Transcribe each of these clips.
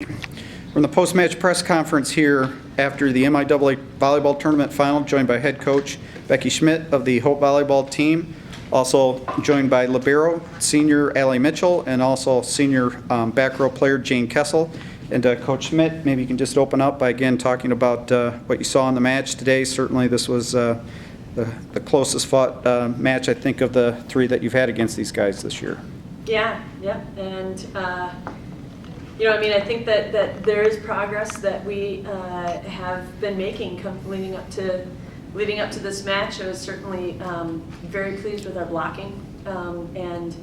We're in the post-match press conference here after the MIAA volleyball tournament final, joined by head coach Becky Schmidt of the Hope volleyball team. Also joined by libero senior Allie Mitchell and also senior back row player Jayne Kessel. And Coach Schmidt, maybe you can just open up by again talking about what you saw in the match today. Certainly this was the closest fought match, I think, of the three that you've had against these guys this year. Yeah, and I think that there is progress that we have been making leading up to this match. I was certainly very pleased with our blocking and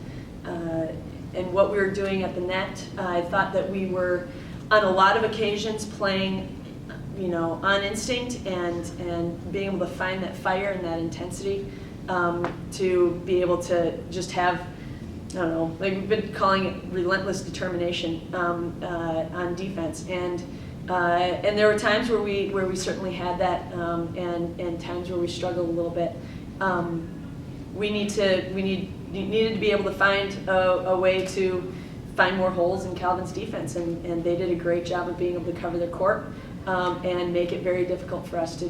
what we were doing at the net. I thought that we were on a lot of occasions playing, on instinct and being able to find that fire and that intensity to be able to just have, I don't know, like we've been calling it relentless determination on defense, and there were times where we certainly had that, and times where we struggled a little bit. We needed to be able to find a way to find more holes in Calvin's defense, and they did a great job of being able to cover their court and make it very difficult for us to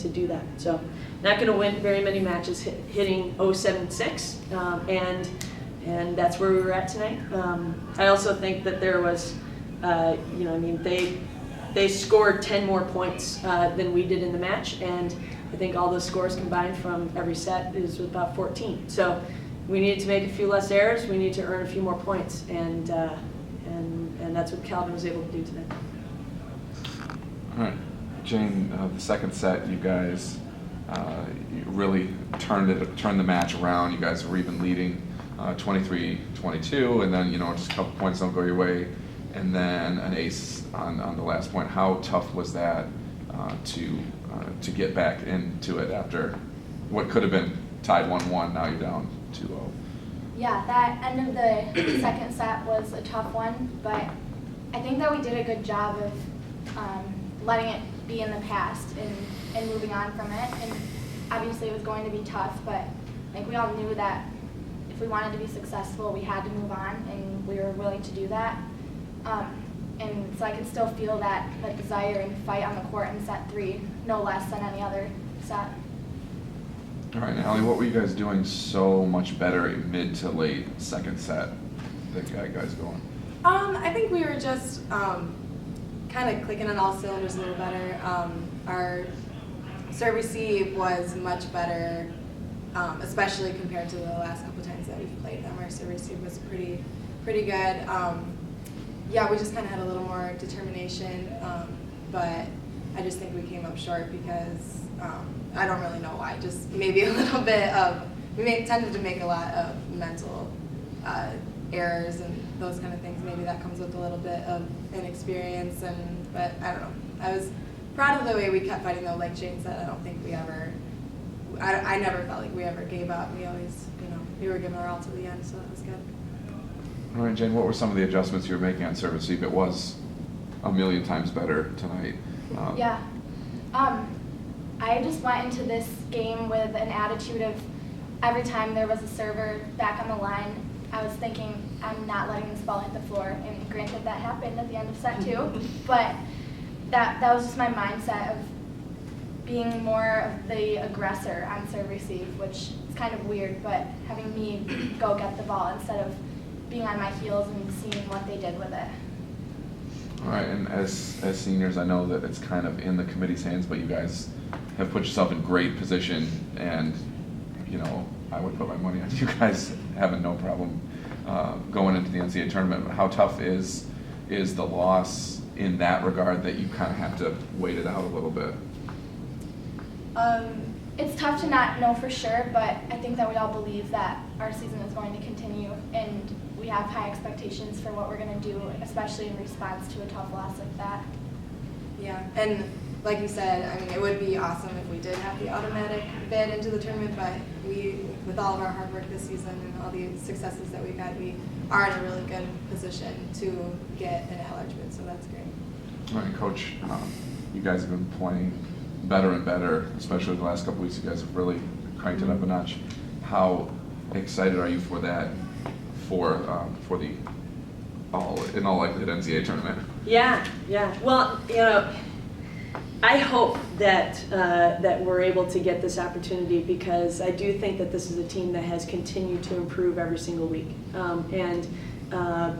do that. So, not going to win very many matches hitting 0-7-6, and that's where we were at tonight. I also think that there was, they scored 10 more points than we did in the match, and I think all those scores combined from every set is about 14. So we needed to make a few less errors. We need to earn a few more points, and that's what Calvin was able to do today. All right, Jayne, the second set, you guys you really turned the match around. You guys were even leading 23-22, and then just a couple points don't go your way, and then an ace on the last point. How tough was that to get back into it after what could have been tied 1-1? Now you're down 2-0. Yeah, that end of the second set was a tough one, but I think that we did a good job of letting it be in the past and moving on from it. And obviously it was going to be tough, but we all knew that if we wanted to be successful, we had to move on, and we were willing to do that. And so I could still feel that desire and fight on the court in set 3, no less than any other set. All right, Allie, what were you guys doing so much better in mid to late second set that got you guys going? I think we were just kind of clicking on all cylinders a little better. Our serve receive was much better, especially compared to the last couple times that we've played them. Our serve receive was pretty good. Yeah, we just kind of had a little more determination, but I just think we came up short because I don't really know why. Just maybe a little bit of tended to make a lot of mental errors and those kind of things. Maybe that comes with a little bit of inexperience, but I don't know. I was proud of the way we kept fighting though. Like Jayne said, I don't think we ever. I never felt like we ever gave up. We always, we were giving our all to the end, so that was good. All right, Jayne, what were some of the adjustments you were making on serve receive? It was a million times better tonight. Yeah. I just went into this game with an attitude of every time there was a server back on the line, I was thinking, I'm not letting this ball hit the floor. And granted, that happened at the end of set 2, but that was just my mindset of being more of the aggressor on serve receive, which is kind of weird, but having me go get the ball instead of being on my heels and seeing what they did with it. All right, and as seniors, I know that it's kind of in the committee's hands, but you guys have put yourself in great position, and I would put my money on you guys having no problem going into the NCAA tournament. But how tough is the loss in that regard, that you kind of have to wait it out a little bit? It's tough to not know for sure, but I think that we all believe that our season is going to continue, and we have high expectations for what we're going to do, especially in response to a tough loss like that. Yeah, and like you said, it would be awesome if we did have the automatic bid into the tournament, but with all of our hard work this season and all the successes that we've had, we are in a really good position to get an at-large bid, so that's great. All right, Coach, you guys have been playing better and better, especially the last couple weeks. You guys have really cranked it up a notch. How excited are you for that, for the in all likelihood, NCAA tournament. Yeah, yeah. Well, you know, I hope that that we're able to get this opportunity, because I do think that this is a team that has continued to improve every single week. And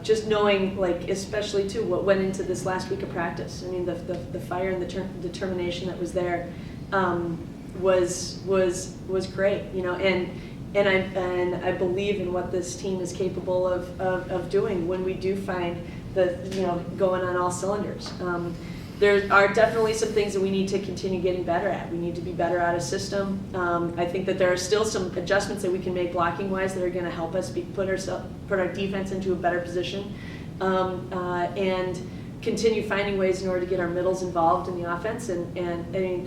just knowing, like, especially too, what went into this last week of practice. I mean, the fire and the determination that was there was great. You know, and I believe in what this team is capable of doing when we do find going on all cylinders. There are definitely some things that we need to continue getting better at. We need to be better out of system. I think that there are still some adjustments that we can make blocking wise that are going to help us put our defense into a better position, and continue finding ways in order to get our middles involved in the offense. And I mean,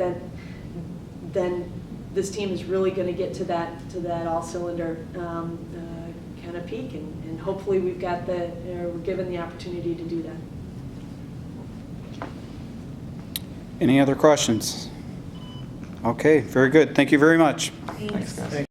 then this team is really going to get to that all cylinder kind of peak, and hopefully we're given the opportunity to do that. Any other questions? Okay, very good. Thank you very much. Thanks, guys.